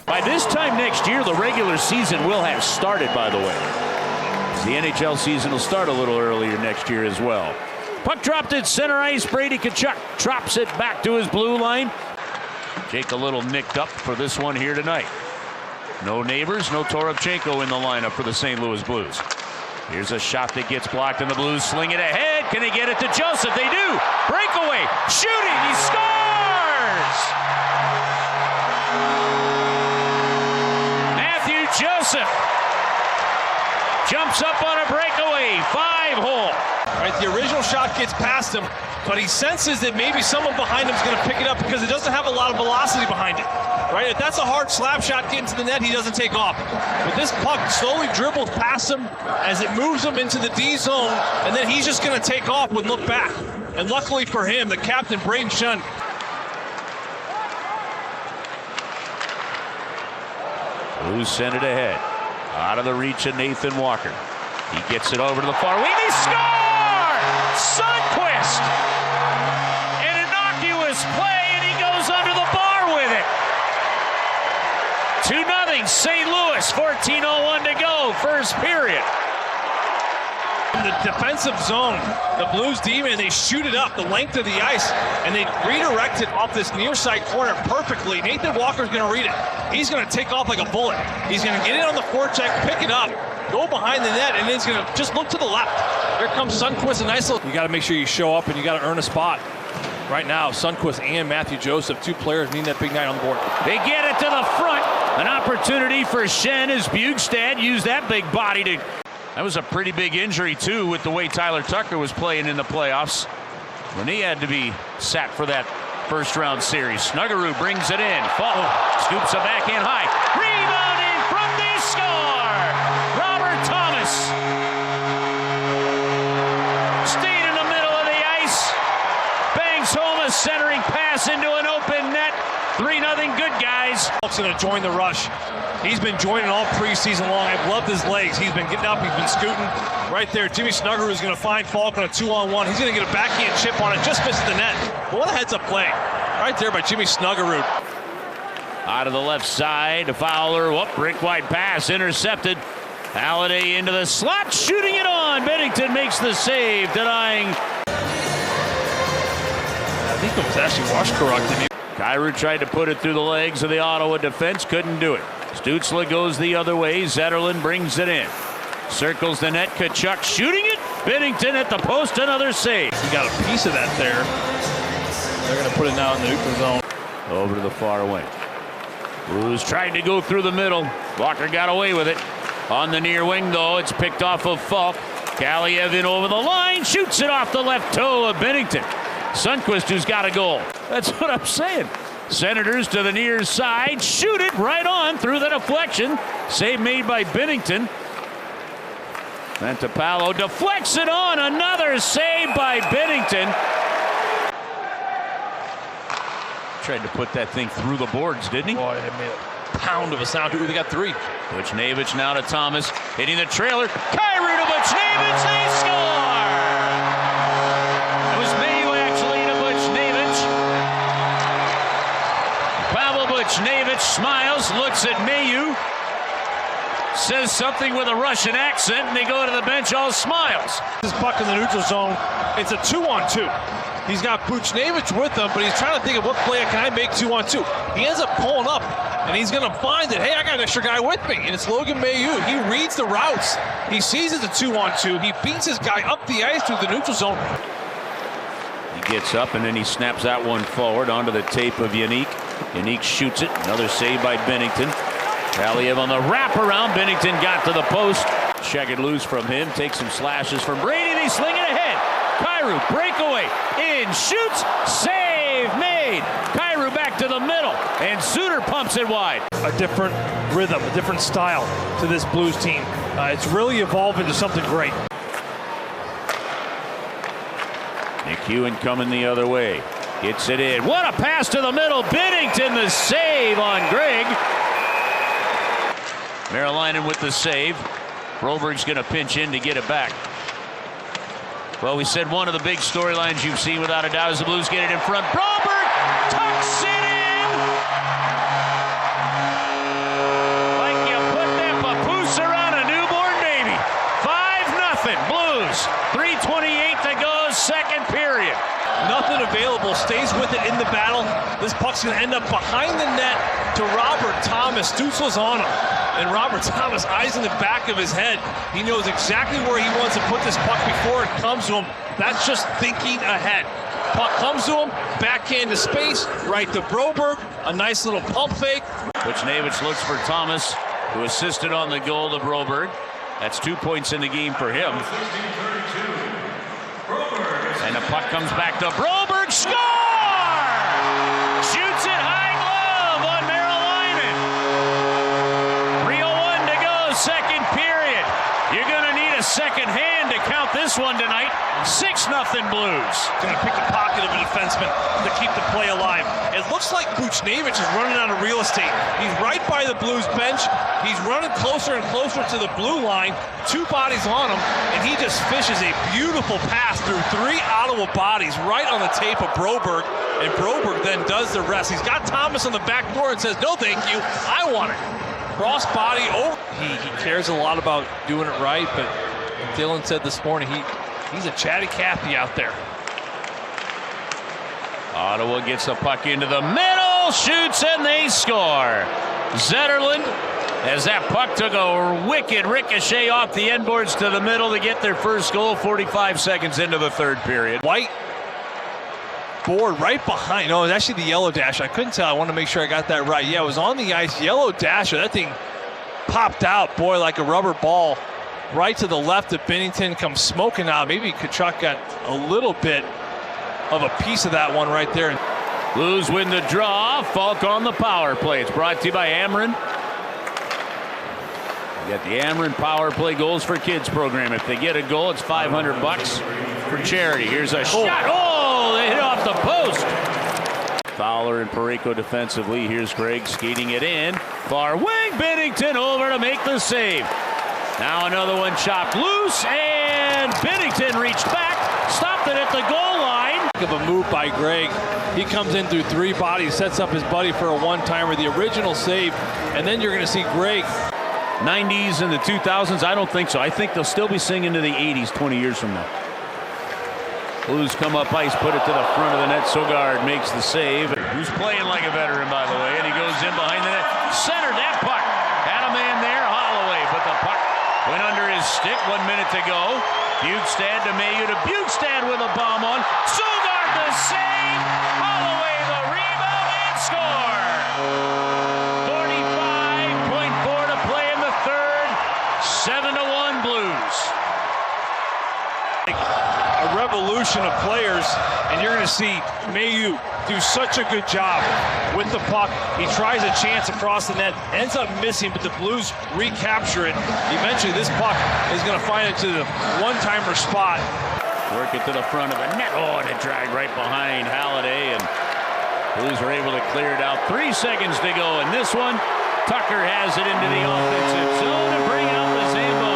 By this time next year, the regular season will have started, by the way. The NHL season will start a little earlier next year as well. Puck dropped at center ice. Brady Tkachuk drops it back to his blue line. Jake a little nicked up for this one here tonight. No Neighbors, no Toropchenko in the lineup for the St. Louis Blues. Here's a shot that gets blocked, and the Blues sling it ahead. Can they get it to Joseph? They do. Breakaway. Shooting. He scores! Matthew Joseph jumps up on a breakaway. 5-hole. Right, the original shot gets past him, but he senses that maybe someone behind him is going to pick it up because it doesn't have a lot of velocity behind it. Right, if that's a hard slap shot getting to the net, he doesn't take off. But this puck slowly dribbles past him as it moves him into the D zone, and then he's just going to take off and look back. And luckily for him, the captain, Braden Shen. Blues send it ahead. Out of the reach of Nathan Walker. He gets it over to the far wing. He scores! Sundqvist! An innocuous play, and he goes under the bar with it. 2-0 St. Louis. 14:01 to go. First period. In the defensive zone, the Blues D-man, they shoot it up the length of the ice, and they redirect it off this near side corner perfectly. Nathan Walker's going to read it. He's going to take off like a bullet. He's going to get it on the forecheck, pick it up, go behind the net, and then he's going to just look to the left. Here comes Sundqvist, a nice little... You got to make sure you show up, and you got to earn a spot. Right now, Sundqvist and Matthew Joseph, two players need that big night on the board. They get it to the front. An opportunity for Shen as Bjugstad used that big body to... That was a pretty big injury, too, with the way Tyler Tucker was playing in the playoffs when he had to be sat for that first-round series. Snuggerud brings it in. Fall scoops a backhand high. Rebounding from the score! Robert Thomas stayed in the middle of the ice. Bangs home a centering pass into an open net. 3-0 good guys. Falk's going to join the rush. He's been joining all preseason long. I've loved his legs. He's been getting up. He's been scooting. Right there, Jimmy Snuggerud is going to find Falk on a 2-on-1. He's going to get a backhand chip on it. Just misses the net. But what a heads-up play. Right there by Jimmy Snuggerud. Out of the left side, Fowler. Whoop, rink-wide pass intercepted. Halliday into the slot, shooting it on. Bennington makes the save, denying. I think it was actually Washkaruk. Kyrou tried to put it through the legs of the Ottawa defense, couldn't do it. Stützle goes the other way. Zetterlund brings it in. Circles the net. Tkachuk shooting it. Bennington at the post, another save. He got a piece of that there. They're going to put it now in the neutral zone. Over to the far wing. Blues tried to go through the middle. Walker got away with it. On the near wing, though, it's picked off of Falk. Kaliev in over the line. Shoots it off the left toe of Bennington. Sundqvist, who's got a goal. That's what I'm saying. Senators to the near side. Shoot it right on through the deflection. Save made by Bennington. Ventapalo deflects it on. Another save by Bennington. Tried to put that thing through the boards, didn't he? Boy, it made a pound of a sound. They got 3. Buchnevich now to Thomas. Hitting the trailer. Kyrou to Buchnevich. They score! It was Mayu actually to Buchnevich. Pavel Buchnevich smiles, looks at Mayu, says something with a Russian accent, and they go to the bench all smiles. This puck in the neutral zone, it's a 2-on-2. He's got Buchnevich with him, but he's trying to think of what play can I make 2-on-2. He ends up pulling up, and he's going to find that, hey, I got an extra guy with me, and it's Logan Mailloux. He reads the routes. He sees it's a 2-on-2. He beats his guy up the ice through the neutral zone. He gets up, and then he snaps that one forward onto the tape of Yannick. Yannick shoots it. Another save by Bennington. Kaliev on the wraparound. Bennington got to the post. Check it loose from him. Takes some slashes from Brady. They sling it ahead. Kyrou, breakaway, in, shoots, save made. Kyrou back to the middle, and Suter pumps it wide. A different rhythm, a different style to this Blues team. It's really evolved into something great. McEwen coming the other way. Gets it in. What a pass to the middle. Binnington the save on Greg. Merilainen with the save. Broberg's going to pinch in to get it back. Well, we said one of the big storylines you've seen without a doubt is the Blues get it in front. Broberg tucks it in. This puck's going to end up behind the net to Robert Thomas. Stützle's on him. And Robert Thomas, eyes in the back of his head. He knows exactly where he wants to put this puck before it comes to him. That's just thinking ahead. Puck comes to him, backhand to space, right to Broberg. A nice little pump fake. Buchnevich looks for Thomas, who assisted on the goal to Broberg. That's 2 points in the game for him. And the puck comes back to Broberg. Score! Shoots it high glove on Merrill Lyman. 3:01 to go, second period. You're going to need a second hand to count this one tonight. 6-0 Blues. Going to pick the pocket of a defenseman to keep the play alive. It looks like Buchnevich is running out of real estate. He's right by the Blues bench. He's running closer and closer to the blue line. 2 bodies on him, and he just fishes a beautiful pass through 3 Ottawa bodies right on the tape of Broberg, and Broberg then does the rest. He's got Thomas on the back door and says, no thank you, I want it. Cross body over. He cares a lot about doing it right, but Dylan said this morning he's a chatty Cathy out there. Ottawa gets the puck into the middle, shoots, and they score. Zetterlund, as that puck took a wicked ricochet off the end boards to the middle to get their first goal 45 seconds into the third period. White board right behind. No, it's actually the yellow dash. I couldn't tell. I want to make sure I got that right. Yeah, it was on the ice. Yellow dasher. That thing popped out, boy, like a rubber ball. Right to the left of Bennington, comes smoking out. Maybe Tkachuk got a little bit of a piece of that one right there. Blues win the draw. Falk on the power play. It's brought to you by Ameren. You got the Ameren Power Play Goals for Kids program. If they get a goal, it's $500 for charity. Here's a shot. Oh, they hit off the post. Fowler and Parayko defensively. Here's Gregg skating it in. Far wing. Bennington over to make the save. Now another one chopped loose, and Bennington reached back, stopped it at the goal line. Of a move by Gregg. He comes in through 3 bodies, sets up his buddy for a one-timer, the original save, and then you're going to see Gregg. 90s and the 2000s, I don't think so. I think they'll still be singing to the 80s 20 years from now. Blues come up ice, put it to the front of the net. Sogard makes the save. Who's playing like a veteran, by the way, and he goes in behind the net. Centered that puck. Had a man there, Holloway, but the puck went under his stick. 1 minute to go. Bjugstad to Mailloux to Bjugstad with a bomb on. Sogard the save. Holloway the rebound and score. 45.4 to play in the third. 7-1 Blues. A revolution of players, and you're going to see Mailloux do such a good job with the puck. He tries a chance across the net, ends up missing, but the Blues recapture it. Eventually, this puck is going to find it to the one-timer spot. Work it to the front of the net. Oh, and it dragged right behind Halliday, and Blues are able to clear it out. 3 seconds to go in this one. Tucker has it into the offensive zone to bring out the Zambo.